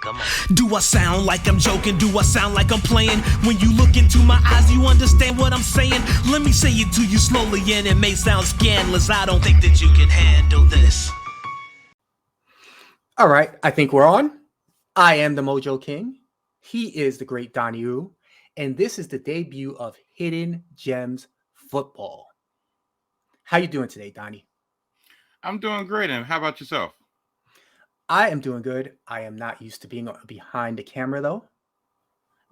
Come on. Do I sound like I'm joking? Do I sound like I'm playing? When you look into my eyes, you understand what I'm saying? Let me say it to you slowly, and it may sound scandalous. I don't think that you can handle this. All right, I think we're on. I am the MoJoKing. He is the great Donnie Oooh, and this is the debut of Hidden Gems Football. How you doing today, Donnie? I'm doing great, and how about yourself? I am doing good. I am not used to being behind the camera, though.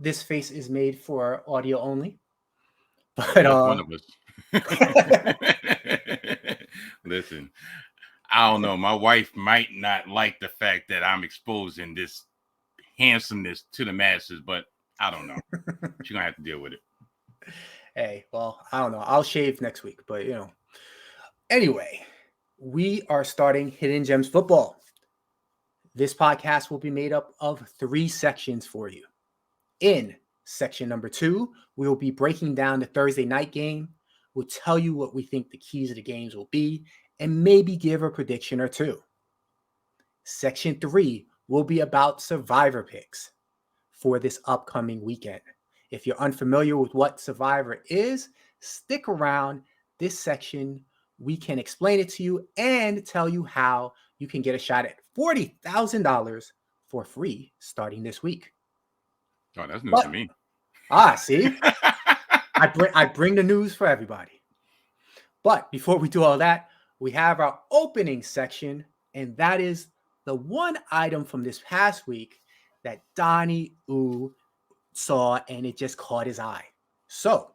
This face is made for audio only. But One of us. Listen, I don't know. My wife might not like the fact that I'm exposing this handsomeness to the masses, but I don't know. She's gonna have to deal with it. Hey, well, I don't know. I'll shave next week, but Anyway, we are starting Hidden Gems Football. This podcast will be made up of 3 sections for you. In section number 2, we will be breaking down the Thursday night game. We'll tell you what we think the keys of the games will be and maybe give a prediction or 2. Section 3 will be about survivor picks for this upcoming weekend. If you're unfamiliar with what survivor is, stick around. This section, we can explain it to you and tell you how you can get a shot at $40,000 for free starting this week. Oh, that's news to me. See? I bring the news for everybody. But before we do all that, we have our opening section, and that is the one item from this past week that Donnie Oooh saw, and it just caught his eye. So,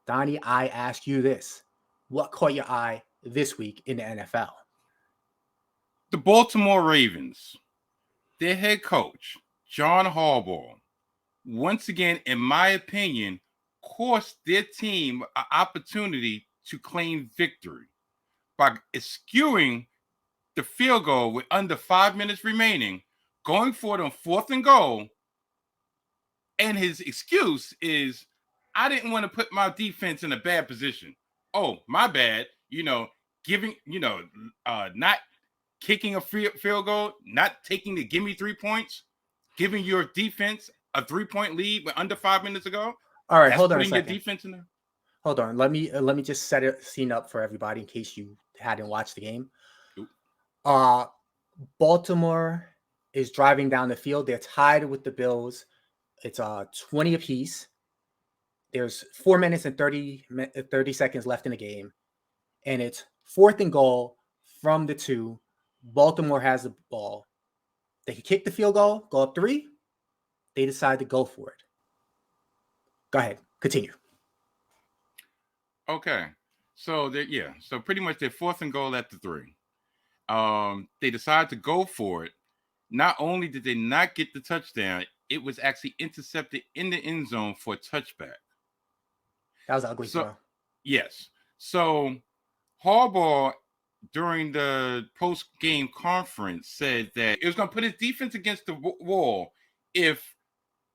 Donnie, I ask you this. What caught your eye this week in the NFL? The Baltimore Ravens, their head coach, John Harbaugh, once again, in my opinion, cost their team an opportunity to claim victory by eschewing the field goal with under 5 minutes remaining, going for it on 4th and goal. And his excuse is, I didn't want to put my defense in a bad position. Oh, my bad. Not kicking a field goal, not taking the gimme 3 points, giving your defense a 3-point lead with under 5 minutes to go. All right, hold on a putting second. your defense in there. Hold on. Let me just set a scene up for everybody in case you hadn't watched the game. Oop. Baltimore is driving down the field. They're tied with the Bills. It's 20 apiece. There's 4 minutes and 30 seconds left in the game. And it's 4th and goal from the 2. Baltimore has the ball. They can kick the field goal, go up 3. They decide to go for it. Go ahead. Continue. Okay. So pretty much they're 4th and goal at the 3. They decide to go for it. Not only did they not get the touchdown, it was actually intercepted in the end zone for a touchback. That was an ugly throw. Yes. So Harbaugh, during the post-game conference, said that it was going to put his defense against the wall if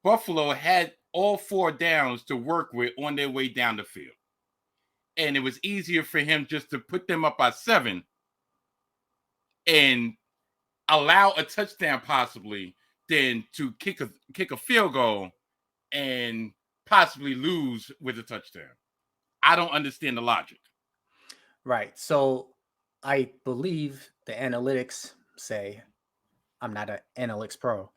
Buffalo had all 4 downs to work with on their way down the field. And it was easier for him just to put them up by 7 and allow a touchdown possibly than to kick a field goal and possibly lose with a touchdown. I don't understand the logic. Right. So I believe the analytics say, I'm not an analytics pro,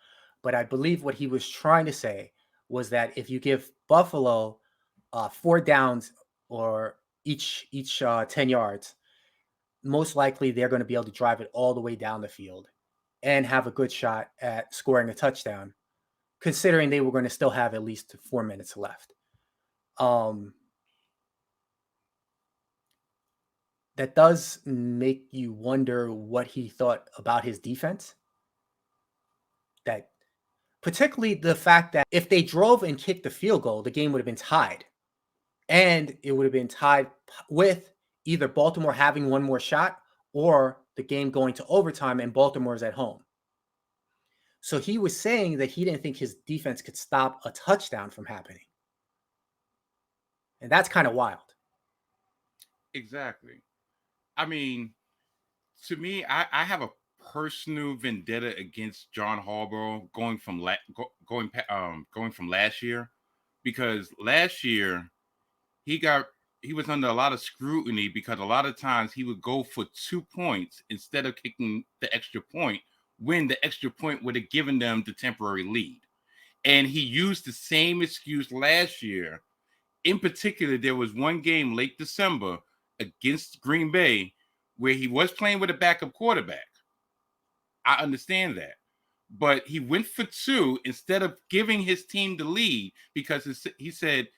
but I believe what he was trying to say was that if you give Buffalo 4 downs or each 10 yards, most likely they're going to be able to drive it all the way down the field and have a good shot at scoring a touchdown, considering they were going to still have at least 4 minutes left. That does make you wonder what he thought about his defense. That particularly the fact that if they drove and kicked the field goal, the game would have been tied. And it would have been tied with either Baltimore having one more shot or the game going to overtime and Baltimore's at home. So he was saying that he didn't think his defense could stop a touchdown from happening. And that's kind of wild. Exactly. I mean, to me, I have a personal vendetta against John Harbaugh going from last year, because last year he was under a lot of scrutiny because a lot of times he would go for 2 points instead of kicking the extra point when the extra point would have given them the temporary lead. And he used the same excuse last year. In particular, there was one game late December against Green Bay where he was playing with a backup quarterback. I understand that. But he went for 2 instead of giving his team the lead because he said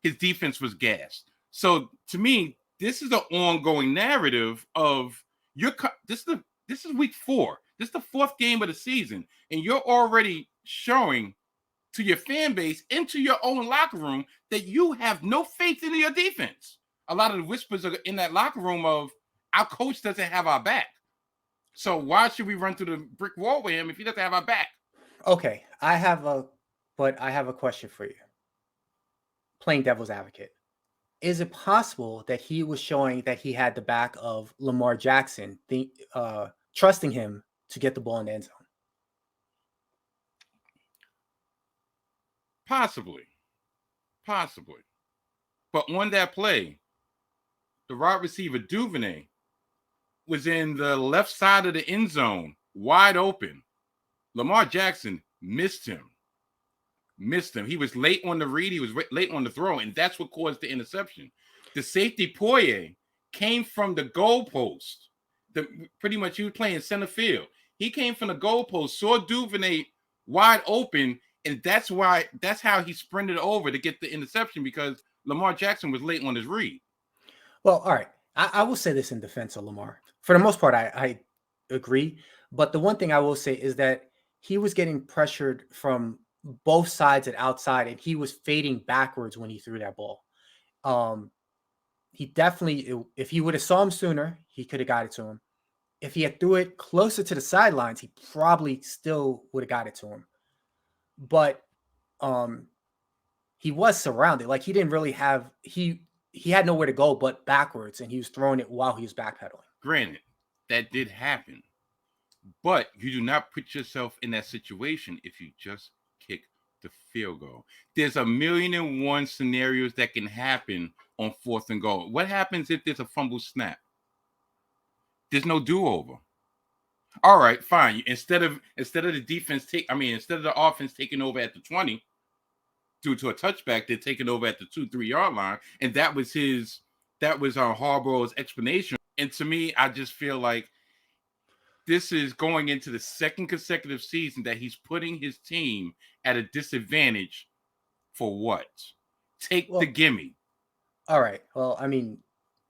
his defense was gassed. So to me, this is an ongoing narrative of this is week 4. This is the 4th game of the season, and you're already showing to your fan base and to your own locker room that you have no faith in your defense. A lot of the whispers are in that locker room of our coach doesn't have our back. So why should we run through the brick wall with him if he doesn't have our back? Okay, I have a question for you. Playing devil's advocate. Is it possible that he was showing that he had the back of Lamar Jackson, trusting him to get the ball in the end zone? Possibly. But on that play, the wide receiver Duvernay was in the left side of the end zone, wide open. Lamar Jackson missed him. He was late on the read. He was late on the throw, and that's what caused the interception. The safety Poyer came from the goalpost. Pretty much he was playing center field. He came from the goalpost, saw Duvernay wide open, and that's how he sprinted over to get the interception because Lamar Jackson was late on his read. Well, all right. I will say this in defense of Lamar. For the most part, I agree. But the one thing I will say is that he was getting pressured from both sides and outside, and he was fading backwards when he threw that ball. He definitely, if he would have saw him sooner, he could have got it to him. If he had threw it closer to the sidelines, he probably still would have got it to him. But he was surrounded. Like he didn't really have he had nowhere to go but backwards, and he was throwing it while he was backpedaling. Granted, that did happen, but you do not put yourself in that situation if you just kick the field goal. There's 1,000,001 scenarios that can happen on 4th and goal. What happens if there's a fumble snap? There's no do-over. All right, fine. Instead of the offense taking over at the 20 due to a touchback, they're taking over at the 2-3 yard line, and that was Harbaugh's explanation. And to me, I just feel like this is going into the 2nd consecutive season that he's putting his team at a disadvantage for what? The gimme. All right. Well, I mean,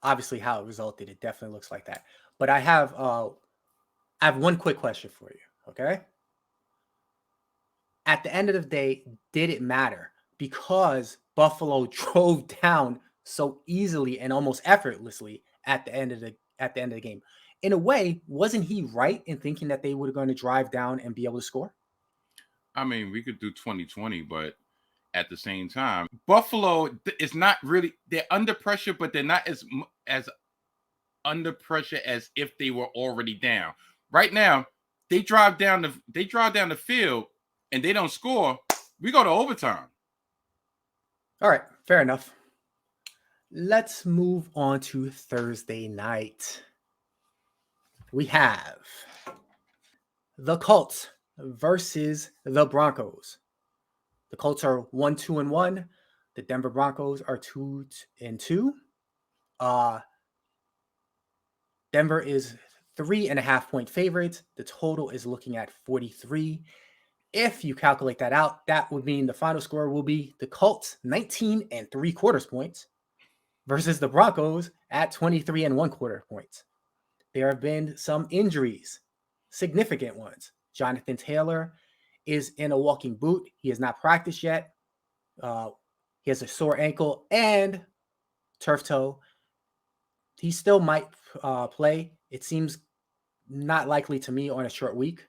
obviously how it resulted, it definitely looks like that. But I have one quick question for you, okay? At the end of the day, did it matter? Because Buffalo drove down so easily and almost effortlessly at the end of the game. In a way, wasn't he right in thinking that they were going to drive down and be able to score? I mean, we could do 2020, but at the same time, Buffalo is not really, they're under pressure, but they're not as under pressure as if they were already down. Right now, they drive down the field and they don't score. We go to overtime. All right, fair enough. Let's move on to Thursday night. We have the Colts versus the Broncos. The Colts are 1-2-1. The Denver Broncos are 2-2. Denver is 3.5-point favorites. The total is looking at 43. If you calculate that out, that would mean the final score will be the Colts 19.75 points versus the Broncos at 23.25 points. There have been some injuries, significant ones. Jonathan Taylor is in a walking boot. He has not practiced yet. He has a sore ankle and turf toe. He still might play. It seems not likely to me on a short week.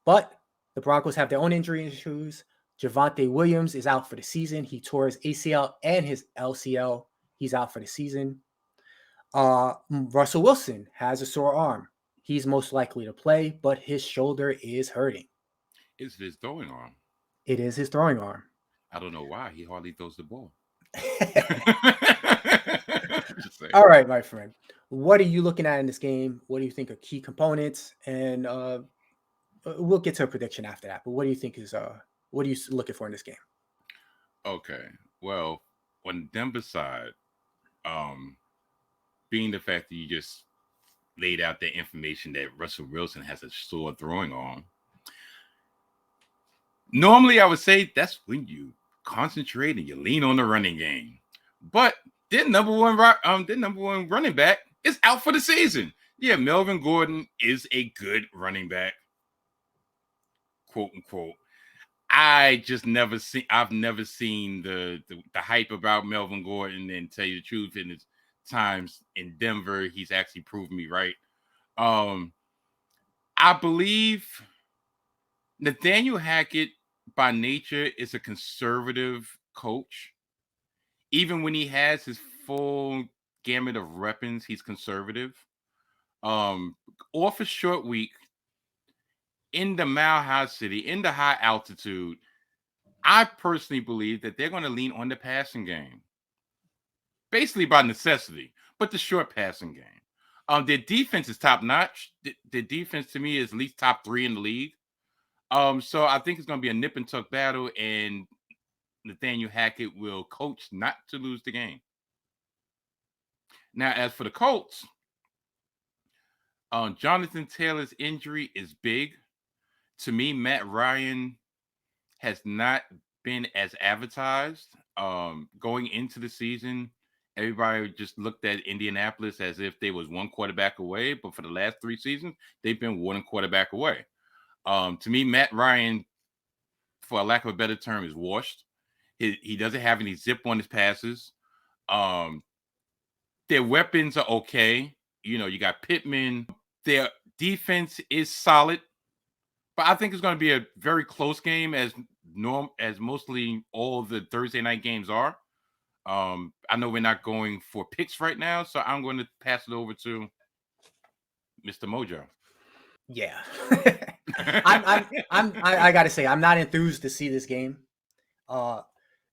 But the Broncos have their own injury issues. Javonte Williams is out for the season. He tore his ACL and his LCL. He's out for the season. Russell Wilson has a sore arm. He's most likely to play, but his shoulder is hurting. It's his throwing arm. It is his throwing arm. I don't know why he hardly throws the ball. Just saying. All right, my friend. What are you looking at in this game? What do you think are key components? And we'll get to a prediction after that. But what do you think is what are you looking for in this game? Okay. Well, on Denver's side, being the fact that you just laid out the information that Russell Wilson has a sore throwing arm, normally I would say that's when you concentrate and you lean on the running game. But their number one running back is out for the season. Yeah, Melvin Gordon is a good running back, quote unquote. I've never seen the hype about Melvin Gordon, and tell you the truth, in his times in Denver, he's actually proven me right. I believe Nathaniel Hackett by nature is a conservative coach. Even when he has his full gamut of weapons, he's conservative. Off a short week in the Mile High City, in the high altitude, I personally believe that they're going to lean on the passing game, basically by necessity, but the short passing game. Their defense is top notch. Their defense to me is at least top 3 in the league. So I think it's going to be a nip and tuck battle, and Nathaniel Hackett will coach not to lose the game. Now, as for the Colts, Jonathan Taylor's injury is big. To me, Matt Ryan has not been as advertised. Going into the season, everybody just looked at Indianapolis as if they was one quarterback away, but for the last 3 seasons, they've been one quarterback away. To me, Matt Ryan, for a lack of a better term, is washed. He doesn't have any zip on his passes. Their weapons are okay. You got Pittman. Their defense is solid, but I think it's going to be a very close game, as mostly all the Thursday night games are. I know we're not going for picks right now, so I'm going to pass it over to Mr. Mojo. Yeah. I gotta say, I'm not enthused to see this game.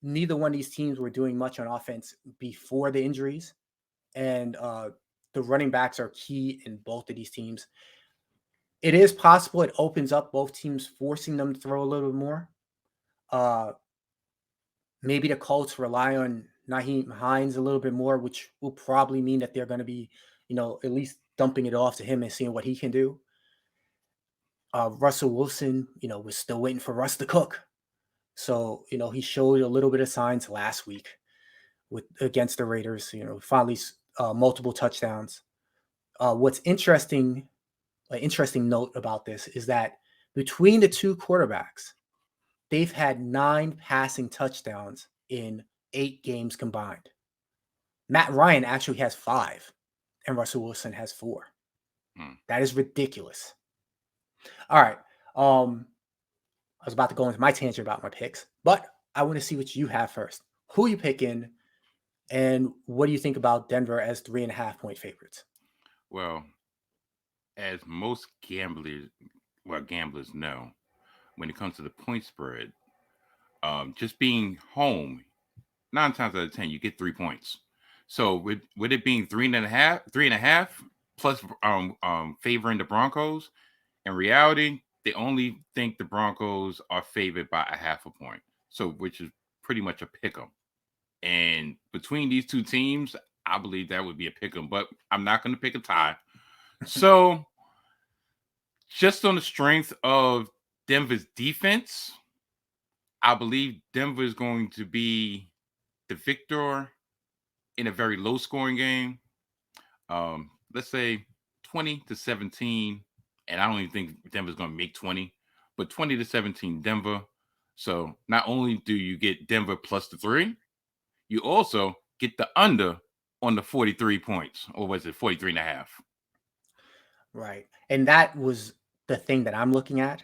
Neither one of these teams were doing much on offense before the injuries, and the running backs are key in both of these teams. It is possible it opens up both teams, forcing them to throw a little bit more. Maybe the Colts rely on Nyheim Hines a little bit more, which will probably mean that they're going to be, at least dumping it off to him and seeing what he can do. Russell Wilson, was still waiting for Russ to cook. So, he showed a little bit of signs last week against the Raiders, finally multiple touchdowns. What's interesting, an interesting note about this is that between the two quarterbacks, they've had 9 passing touchdowns in 8 games combined. Matt Ryan actually has 5, and Russell Wilson has 4. That is ridiculous. All right. I was about to go into my tangent about my picks, but I want to see what you have first. Who are you picking, and what do you think about Denver as 3.5-point favorites? Well, as most gamblers know, when it comes to the point spread, just being home, 9 times out of 10, you get 3 points. So with it being 3.5 plus favoring the Broncos, in reality, they only think the Broncos are favored by 0.5 point. So which is pretty much a pick 'em. And between these two teams, I believe that would be a pick 'em, but I'm not going to pick a tie. So just on the strength of Denver's defense, I believe Denver is going to be the victor in a very low scoring game. Let's say 20-17. And I don't even think Denver's going to make 20, but 20-17 Denver. So not only do you get Denver plus the 3, you also get the under on the 43 points, or was it 43.5? Right. And that was the thing that I'm looking at.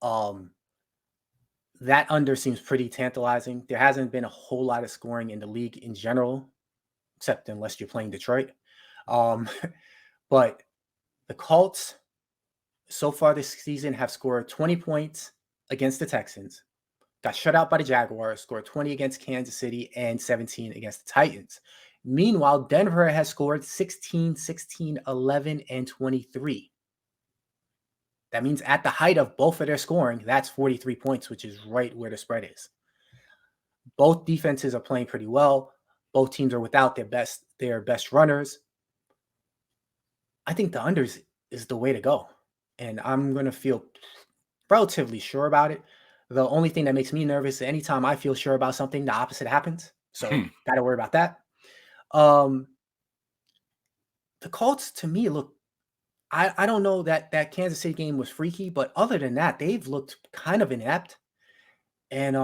That under seems pretty tantalizing. There hasn't been a whole lot of scoring in the league in general, except unless you're playing Detroit. But The Colts, so far this season, have scored 20 points against the Texans, got shut out by the Jaguars, scored 20 against Kansas City, and 17 against the Titans. Meanwhile, Denver has scored 16, 16, 11, and 23. That means at the height of both of their scoring, that's 43 points, which is right where the spread is. Both defenses are playing pretty well. Both teams are without their best runners. I think the unders is the way to go. And I'm going to feel relatively sure about it. The only thing that makes me nervous is anytime I feel sure about something, the opposite happens. So got to worry about that. The Colts, to me, look, I don't know that Kansas City game was freaky, but other than that, they've looked kind of inept. And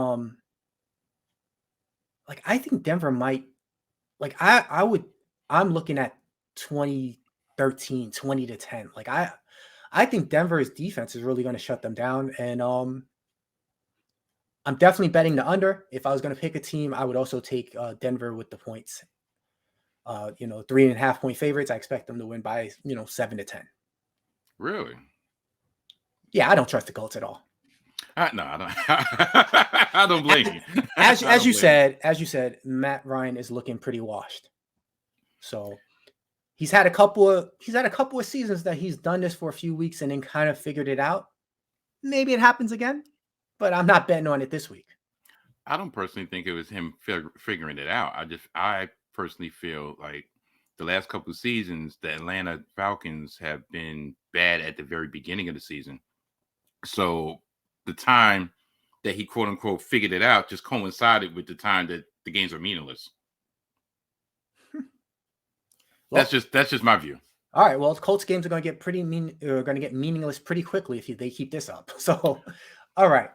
I think Denver might, I'm looking at 2013, 20-10. I think Denver's defense is really going to shut them down. And I'm definitely betting the under. If I was going to pick a team, I would also take Denver with the points. 3.5 point favorites. I expect them to win by 7-10. Really? Yeah, I don't trust the Colts at all. No, I don't. I don't blame you. As you said, Matt Ryan is looking pretty washed. So he's had a couple of seasons that he's done this for a few weeks and then kind of figured it out. Maybe it happens again, but I'm not betting on it this week. I don't personally think it was him figuring it out. I personally feel like the last couple of seasons, the Atlanta Falcons have been bad at the very beginning of the season. So the time that he quote unquote figured it out just coincided with the time that the games are meaningless. Well, that's just my view. All right. Well, the Colts games are going to get meaningless pretty quickly if they keep this up. So, all right,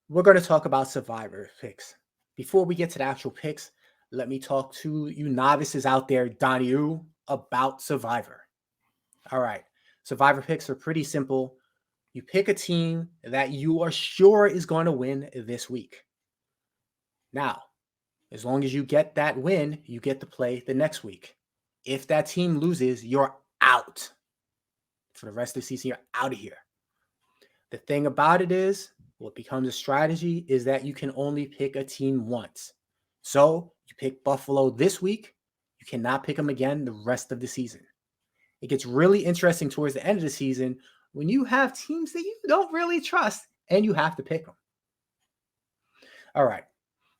we're going to talk about Survivor picks. Before we get to the actual picks, let me talk to you novices out there, Donnie Oooh, about Survivor. All right. Survivor picks are pretty simple. You pick a team that you are sure is going to win this week. Now, as long as you get that win, you get to play the next week. If that team loses, you're out. For the rest of the season, you're out of here. The thing about it is, what becomes a strategy is that you can only pick a team once. So you pick Buffalo this week, you cannot pick them again the rest of the season. It gets really interesting towards the end of the season when you have teams that you don't really trust and you have to pick them. All right.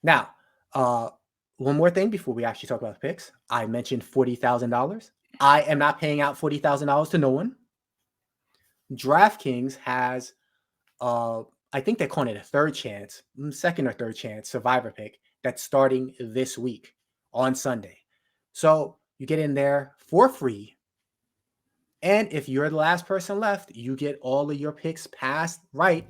Now, one more thing before we actually talk about the picks. I mentioned $40,000. I am not paying out $40,000 to no one. DraftKings has, I think they're calling it a second or third chance Survivor pick that's starting this week on Sunday. So you get in there for free. And if you're the last person left, you get all of your picks passed right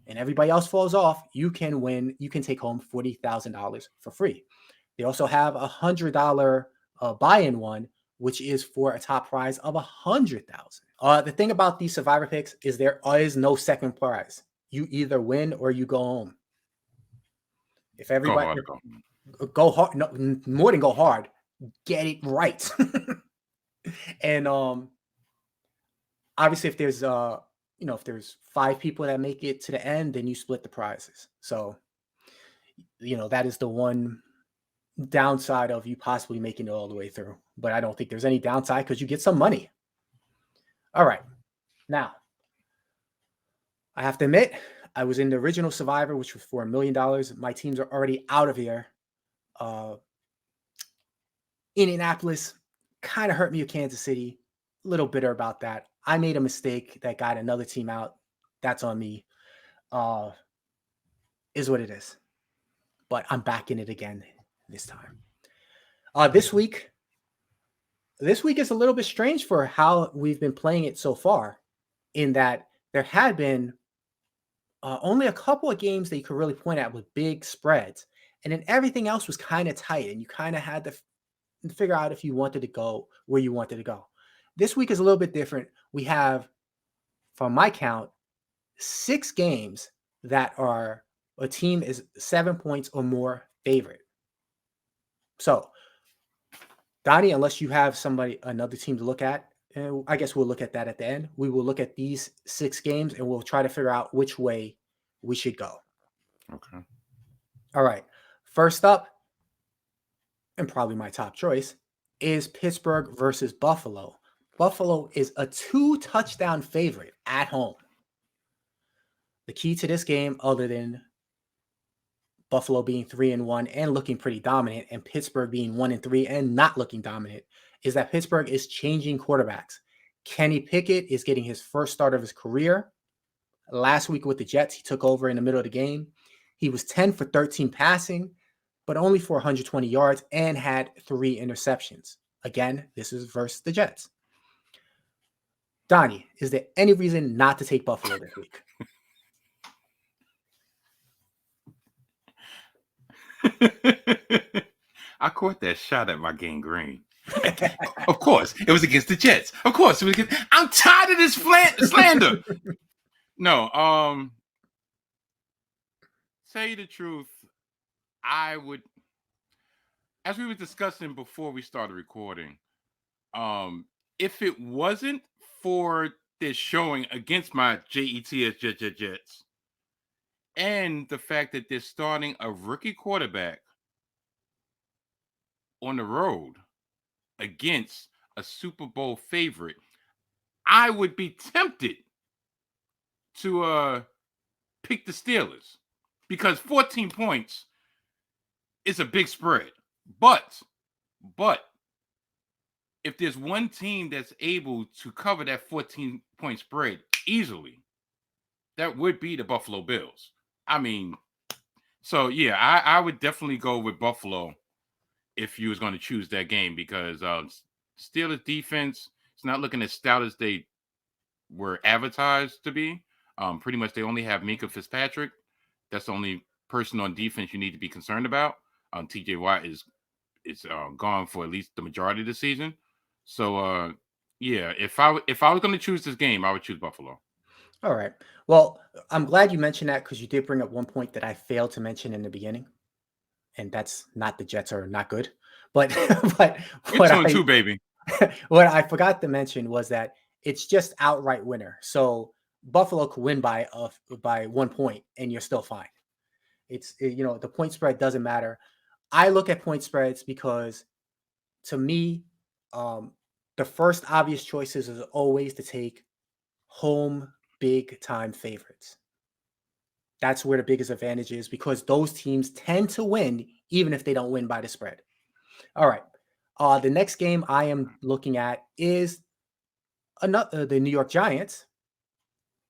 and everybody else falls off, you can win. You can take home $40,000 for free. They also have a $100 buy-in one, which is for a top prize of $100,000. The thing about these Survivor picks is there is no second prize. You either win or you go home. If everybody go hard, no, more than go hard, get it right. And obviously, if there's if there's 5 people that make it to the end, then you split the prizes. So that is the one downside of you possibly making it all the way through. But I don't think there's any downside because you get some money. All right. Now, I have to admit, I was in the original Survivor, which was for $1 million. My teams are already out of here. Indianapolis kind of hurt me with Kansas City. A little bitter about that. I made a mistake that got another team out. That's on me. Is what it is. But I'm back in it again this time. This week is a little bit strange for how we've been playing it so far, in that there had been only a couple of games that you could really point at with big spreads. And then everything else was kind of tight, and you kind of had to figure out if you wanted to go where you wanted to go. This week is a little bit different. We have, from my count, 6 games that are a team is 7 points or more favorite. So, Donnie, unless you have another team to look at, and I guess we'll look at that at the end. We will look at these 6 games and we'll try to figure out which way we should go. Okay. All right. First up, and probably my top choice, is Pittsburgh versus Buffalo. Buffalo is a 2-touchdown favorite at home. The key to this game, other than Buffalo being 3-1 and looking pretty dominant, and Pittsburgh being 1-3 and not looking dominant, is that Pittsburgh is changing quarterbacks. Kenny Pickett is getting his first start of his career. Last week with the Jets, he took over in the middle of the game. He was 10 for 13 passing, but only for 120 yards and had 3 interceptions. Again, this is versus the Jets. Donnie, is there any reason not to take Buffalo this week? I caught that shot at my gangrene. Of course, it was against the Jets. Of course, it was against. I'm tired of this slander. No, tell you the truth, I would, as we were discussing before we started recording, if it wasn't for this showing against my Jets, and the fact that they're starting a rookie quarterback on the road against a Super Bowl favorite, I would be tempted to pick the Steelers because 14 points is a big spread. But if there's one team that's able to cover that 14-point spread easily, that would be the Buffalo Bills. I mean, so yeah, I would definitely go with Buffalo if you was going to choose that game because Steelers defense is not looking as stout as they were advertised to be. Pretty much they only have Minka Fitzpatrick. That's the only person on defense you need to be concerned about. TJ Watt is gone for at least the majority of the season. So yeah, if I was going to choose this game, I would choose Buffalo. All right. Well, I'm glad you mentioned that because you did bring up one point that I failed to mention in the beginning, and that's not the Jets are not good, but but You're 2-2, baby. What I forgot to mention was that it's just outright winner. So Buffalo could win by 1 point, and you're still fine. It's the point spread doesn't matter. I look at point spreads because, to me, the first obvious choices is always to take home big time favorites. That's where the biggest advantage is because those teams tend to win even if they don't win by the spread. All right. The next game I am looking at is the New York Giants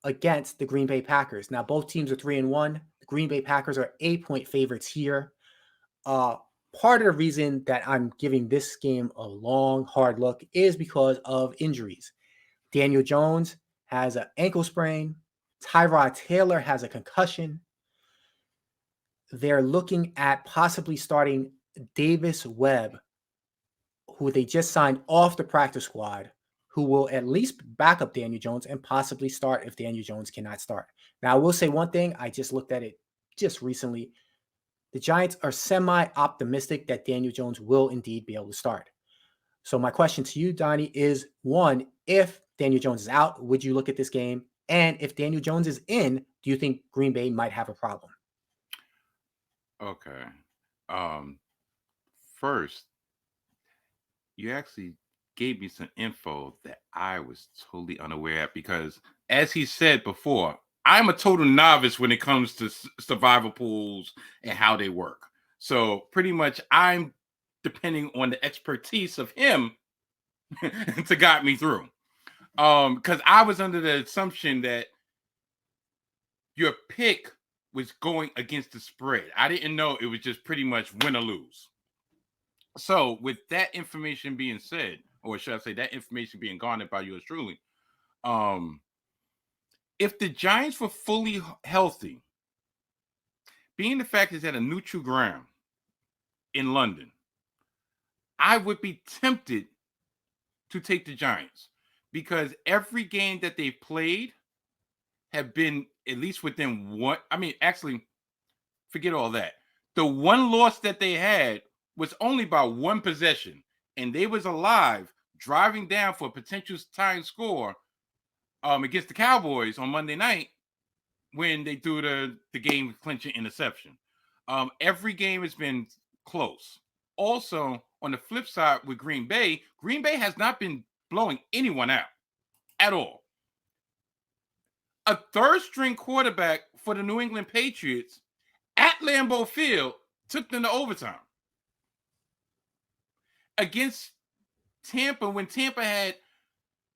against the Green Bay Packers. Now, both teams are 3-1. The Green Bay Packers are 8-point favorites here. Part of the reason that I'm giving this game a long, hard look is because of injuries. Daniel Jones has an ankle sprain. Tyrod Taylor has a concussion. They're looking at possibly starting Davis Webb, who they just signed off the practice squad, who will at least back up Daniel Jones and possibly start if Daniel Jones cannot start. Now, I will say one thing. I just looked at it just recently. The Giants are semi-optimistic that Daniel Jones will indeed be able to start. So my question to you, Donnie, is one, if Daniel Jones is out, would you look at this game? And if Daniel Jones is in, do you think Green Bay might have a problem? Okay. First, you actually gave me some info that I was totally unaware of because, as he said before, I'm a total novice when it comes to survival pools and how they work. So pretty much I'm depending on the expertise of him to guide me through. Because I was under the assumption that your pick was going against the spread. I didn't know it was just pretty much win or lose. So with that information being said, or should I say that information being garnered by yours truly, if the Giants were fully healthy, being the fact it's at a neutral ground in London, I would be tempted to take the Giants because every game that they've played have been at least within one. I mean, actually, forget all that. The one loss that they had was only by one possession, and they was alive driving down for a potential tying score against the Cowboys on Monday night when they threw the game clinching interception. Every game has been close. Also, on the flip side with Green Bay has not been blowing anyone out at all. A third-string quarterback for the New England Patriots at Lambeau Field took them to overtime against Tampa when Tampa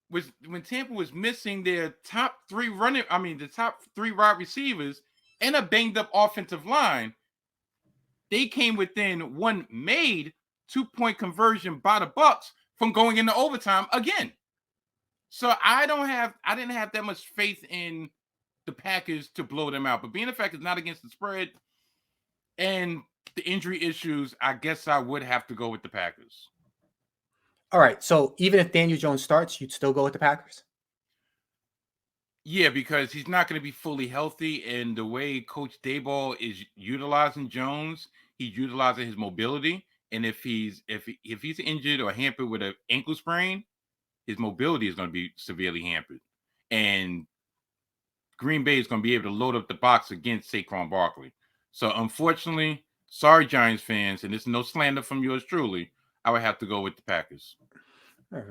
was missing their top three wide receivers and a banged up offensive line. They came within one made 2-point conversion by the Bucs from going into overtime again. So I didn't have that much faith in the Packers to blow them out. But being the fact it's not against the spread and the injury issues, I guess I would have to go with the Packers. All right. So even if Daniel Jones starts, you'd still go with the Packers? Yeah, because he's not going to be fully healthy. And the way Coach Daboll is utilizing Jones, he's utilizing his mobility. And if he's injured or hampered with an ankle sprain, his mobility is going to be severely hampered. And Green Bay is going to be able to load up the box against Saquon Barkley. So unfortunately, sorry, Giants fans, and this is no slander from yours truly, I would have to go with the Packers. All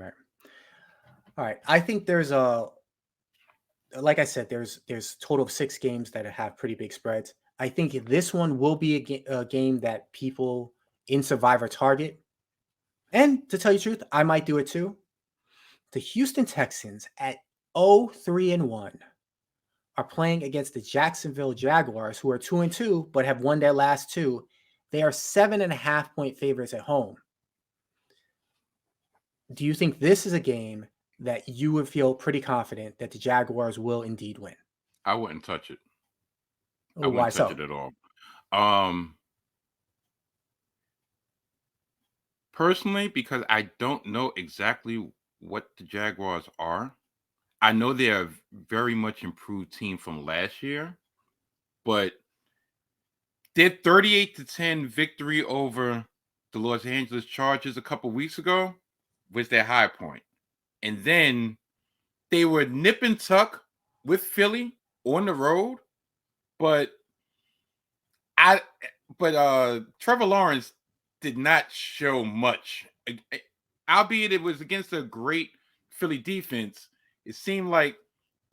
right. I think like I said, there's a total of 6 games that have pretty big spreads. I think this one will be a game that people in Survivor target. And to tell you the truth, I might do it too. The Houston Texans at 0-3-1 are playing against the Jacksonville Jaguars, who are 2-2, but have won their last 2. They are 7.5-point favorites at home. Do you think this is a game that you would feel pretty confident that the Jaguars will indeed win? I wouldn't touch it. Oh, why so? I wouldn't touch it at all. Personally, because I don't know exactly what the Jaguars are. I know they're a very much improved team from last year, but their 38-10 victory over the Los Angeles Chargers a couple weeks ago was their high point. And then they were nip and tuck with Philly on the road, but Trevor Lawrence did not show much. Albeit it was against a great Philly defense, it seemed like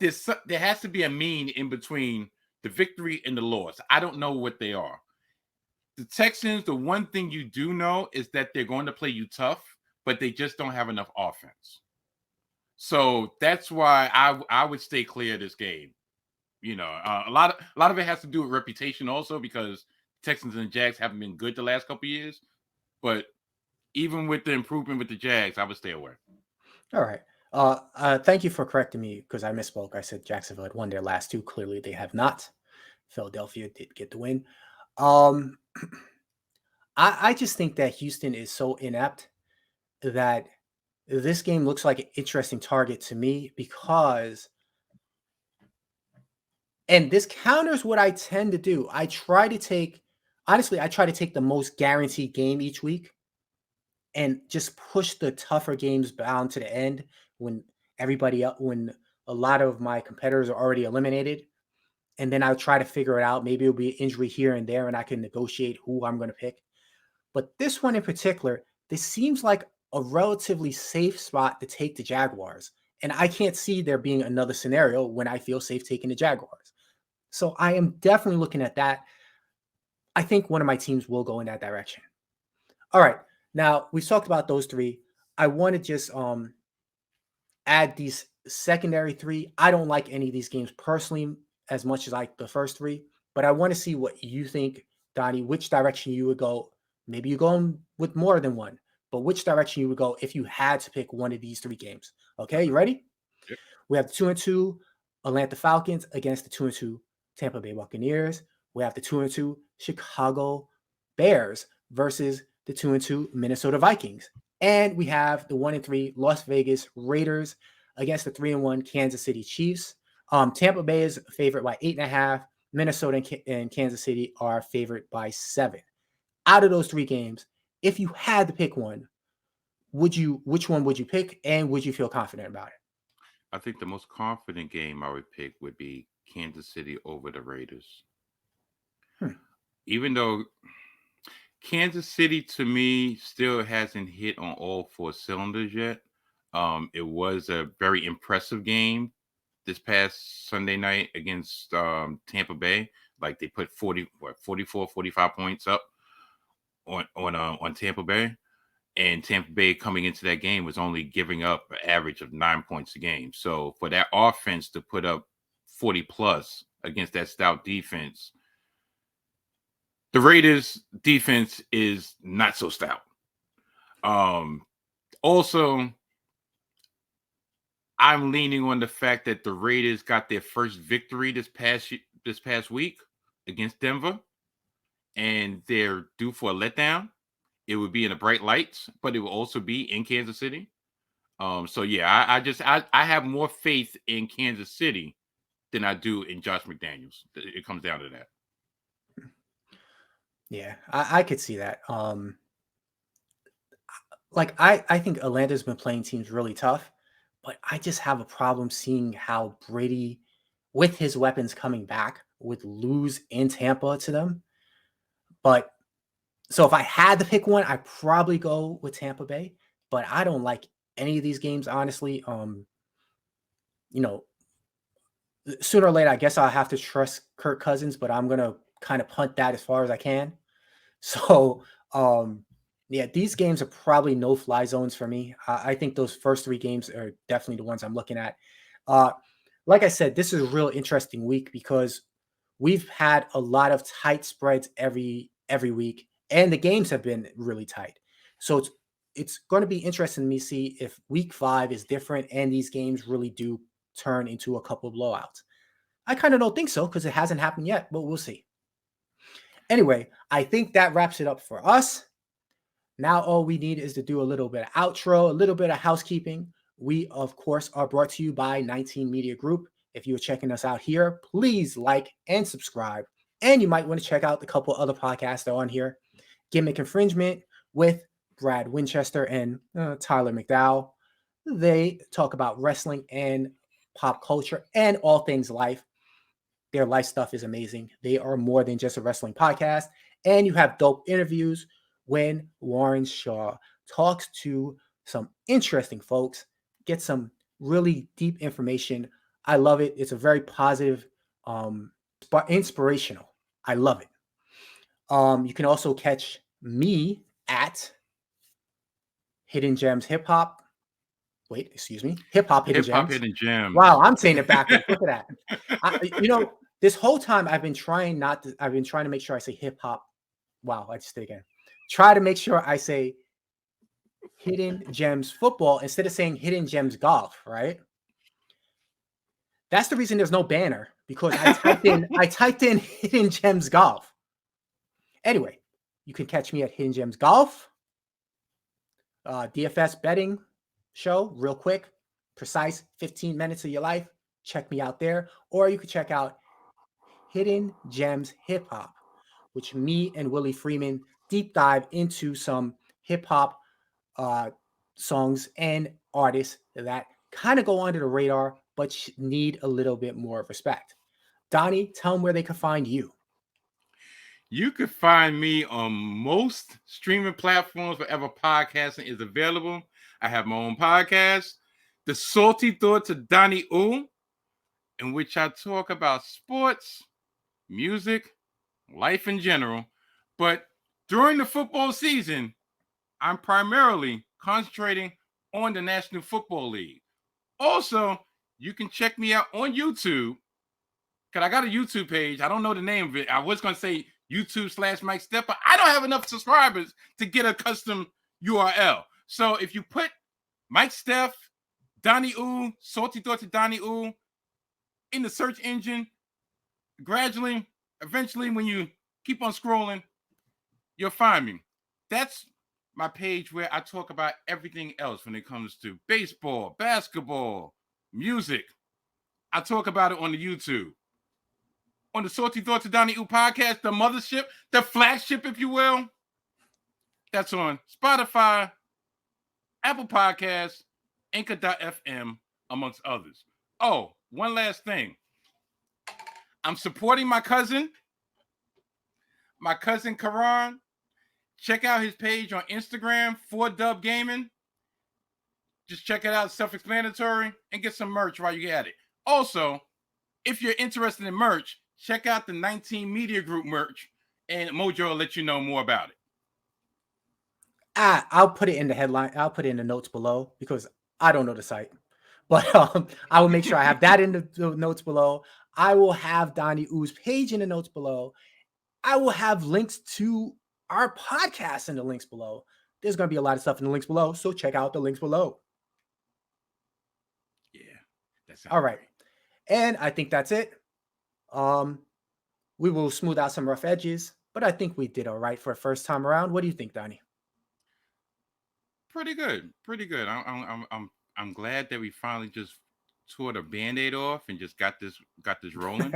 there has to be a mean in between the victory and the loss. I don't know what they are. The Texans, the one thing you do know is that they're going to play you tough, but they just don't have enough offense. So that's why I would stay clear of this game. You know, a lot of it has to do with reputation also, because Texans and Jags haven't been good the last couple of years. But even with the improvement with the Jags, I would stay away. All right. Thank you for correcting me, because I misspoke. I said Jacksonville had won their last 2. Clearly, they have not. Philadelphia did get the win. I just think that Houston is so inept that this game looks like an interesting target to me, because, and this counters what I tend to do. I try to take the most guaranteed game each week and just push the tougher games down to the end when when a lot of my competitors are already eliminated. And then I'll try to figure it out. Maybe it'll be an injury here and there, and I can negotiate who I'm going to pick. But this one in particular, this seems like a relatively safe spot to take the Jaguars. And I can't see there being another scenario when I feel safe taking the Jaguars. So I am definitely looking at that. I think one of my teams will go in that direction. All right. Now, we've talked about those 3. I want to just add these secondary 3. I don't like any of these games personally as much as I like the first 3, but I want to see what you think, Donnie, which direction you would go. Maybe you're going with more than one, but which direction you would go if you had to pick one of these 3 games. Okay, you ready? Yep. We have the 2-2 Atlanta Falcons against the 2-2 Tampa Bay Buccaneers. We have the 2-2 Chicago Bears versus the 2-2 Minnesota Vikings. And we have the 1-3 Las Vegas Raiders against the 3-1 Kansas City Chiefs. Tampa Bay is favored by 8.5. Minnesota and Kansas City are favored by 7. Out of those 3 games, if you had to pick one, which one would you pick, and would you feel confident about it? I think the most confident game I would pick would be Kansas City over the Raiders. Hmm. Even though Kansas City to me still hasn't hit on all four cylinders yet. It was a very impressive game this past Sunday night against Tampa Bay. Like they put 44, 45 points up on Tampa Bay. And Tampa Bay coming into that game was only giving up an average of 9 points a game. So for that offense to put up 40 plus against that stout defense, the Raiders defense is not so stout. Also, I'm leaning on the fact that the Raiders got their first victory this past week against Denver, and they're due for a letdown. It would be in the bright lights, but it will also be in Kansas City. So yeah, I have more faith in Kansas City than I do in Josh McDaniels. It comes down to that. Yeah, I could see that. Like I think Atlanta's been playing teams really tough, but I just have a problem seeing how Brady, with his weapons coming back, would lose in Tampa to them. But so if I had to pick one, I'd probably go with Tampa Bay. But I don't like any of these games, honestly. You know, sooner or later, I guess I'll have to trust Kirk Cousins, but I'm gonna kind of punt that as far as I can. So, yeah, these games are probably no-fly zones for me. I think those first three games are definitely the ones I'm looking at. Uh, like I said, this is a real interesting week because we've had a lot of tight spreads every week, and the games have been really tight. So it's going to be interesting to me see if week 5 is different and these games really do turn into a couple of blowouts. I kind of don't think so because it hasn't happened yet, but we'll see. Anyway, I think that wraps it up for us. Now all we need is to do a little bit of outro, a little bit of housekeeping. We, of course, are brought to you by 19 Media Group. If you're checking us out here, please like and subscribe. And you might want to check out the couple other podcasts that are on here. Gimmick Infringement with Brad Winchester and Tyler McDowell. They talk about wrestling and pop culture and all things life. Their life stuff is amazing. They are more than just a wrestling podcast. And you have dope interviews when Warren Shaw talks to some interesting folks, get some really deep information. I love it. It's a very positive, inspirational. I love it. You can also catch me at Hidden Gems Hip Hop. Wait, excuse me. Hip Hop Hidden Gems. Hidden Gems. Wow, I'm saying it backwards. Look at that. This whole time I've been trying to make sure I say hip hop. Wow, I just did it again. Try to make sure I say Hidden Gems Football instead of saying Hidden Gems Golf, right? That's the reason there's no banner, because I typed in Hidden Gems Golf. Anyway, you can catch me at Hidden Gems Golf, DFS betting show, real quick, precise 15 minutes of your life. Check me out there, or you can check out Hidden Gems Hip Hop, which me and Willie Freeman deep dive into some hip hop songs and artists that kind of go under the radar, but need a little bit more respect. Donnie, tell them where they can find you. You can find me on most streaming platforms wherever podcasting is available. I have my own podcast, The Salty Thoughts of Donnie Oooh, in which I talk about sports, music, life in general. But during the football season, I'm primarily concentrating on the National Football League. Also, you can check me out on YouTube, because I got a YouTube page. I don't know the name of it. I was going to say YouTube/Mike Steph, but I don't have enough subscribers to get a custom URL. So if you put Mike Steph, Donnie Oooh, Salty Thoughts of Donnie Oooh in the search engine, gradually, eventually, when you keep on scrolling, you'll find me. That's my page where I talk about everything else when it comes to baseball, basketball, music. I talk about it on the YouTube. On the Salty Thoughts of Donnie Oooh podcast, the mothership, the flagship, if you will. That's on Spotify, Apple Podcasts, Anchor.fm, amongst others. Oh, one last thing. I'm supporting my cousin Karan. Check out his page on Instagram, 4Dub Gaming. Just check it out, self-explanatory, and get some merch while you're at it. Also, if you're interested in merch, check out the 19 Media Group merch, and Mojo will let you know more about it. I'll put it in the headline. I'll put it in the notes below because I don't know the site. But I will make sure I have that in the notes below. I will have Donnie Ooh's page in the notes below. I will have links to our podcast in the links below. There's going to be a lot of stuff in the links below, so check out the links below. Yeah, that's all right. And I think that's it. We will smooth out some rough edges, but I think we did all right for a first time around. What do you think, Donnie? Pretty good. I'm glad that we finally just tore the Band-Aid off and just got this rolling.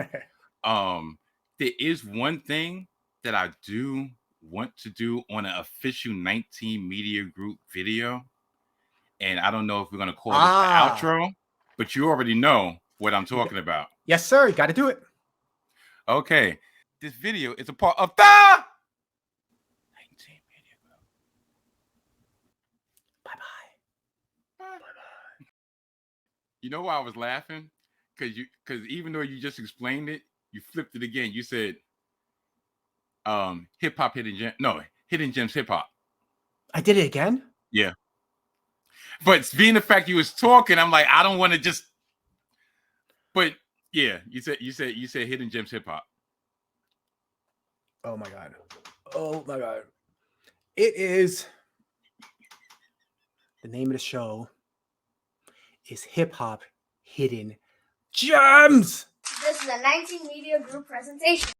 There is one thing that I do want to do on an official 19 Media Group video, and I don't know if we're gonna call this the outro, but you already know what I'm talking about. Yes, sir. You got to do it. Okay, this video is a part of the 19 Media Group. Bye-bye. You know why I was laughing? Because even though you just explained it, you flipped it again. You said hip hop hidden gems hip hop. I did it again? Yeah. But being the fact you was talking, I'm like, I don't want to just. But yeah, you said hidden gems hip hop. Oh my god. Oh my god. It is the name of the show is Hip Hop Hidden Gems. This is a 19 Media Group presentation.